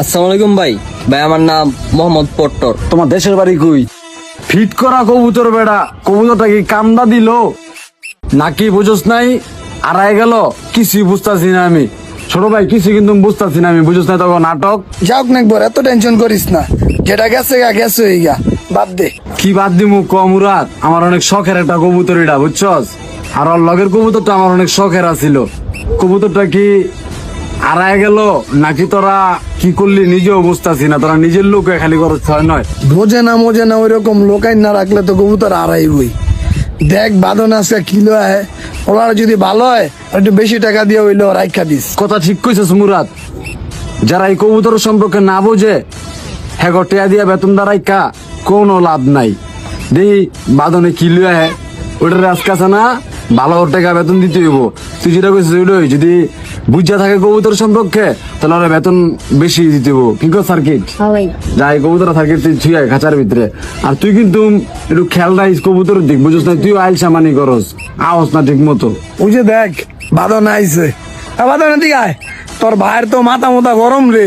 আসসালামু আলাইকুম ভাই। ভাই আমার নাম মোহাম্মদ পট্টর। তোমার দেশের বাড়ি কই? ফিট করা কবুতর বেড়া, কবুতরটা কি কামড়া দিল নাকি বুঝোস নাই? আড়াই গেল কিছুই বুঝতেছি না আমি। ছোট ভাই কিছু কিন্তু বুঝতেছি না আমি, বুঝোস না তখন নাটক। যাওক নাকবর, এত টেনশন করিস না, যেটা গেছে গা গেছে হয়ে গা, বাদ দে। কি বাদ দিমু কমুরাত, আমার অনেক শখের একটা কবুতর এটা, বুঝছস? আর ওর লগের কবুতরটা আমার অনেক শখের আছিল। কবুতরটা কি আড়াই গেল নাকি তোরা কি করলি নিজেও বুঝতেছি না। তোরা নিজের লোক খালি করছ নয়। বোঝে না মোজে না ওইরকম লোকাই না রাখলে তো কবুতর আড়াই বই। দেখ বাদন আজকে কিলো হয়, ওরা যদি ভালো হয় আর একটু বেশি টাকা দিয়ে হইলো রাইখা দিস। কথা ঠিক কইছস মুরাদ। যারা এই কবুতর সম্পর্কে না বোঝে হ্যাঁ টেয়া দিয়া বেতন দাঁড়াইকা কোনো লাভ নাই। দেখি বাদনে কি লুয়া হ্যাঁ ওটার আজকে আছে না, ভালো টাকা বেতন দিতে হইব। তুই যেটা কইছিস ওইটাই, যদি বুঝা থাকে কবুতর সম্পর্কে তাহলে ওরা বেতন বেশি দিতে হইব। কি কর সার্কিট যাই কবুতর সার্কিট তুই ছুঁয়ে খাঁচার ভিতরে। আর তুই কিন্তু একটু খেয়াল রাখিস কবুতর দিক, বুঝছ না? তুই আইল সামানি করস, আওস না ঠিক মতো। ওই যে দেখ বাদন আইছে, বাদন দিকে আয়। তোর ভাইয়ের তো মাথা মোথা গরম রে,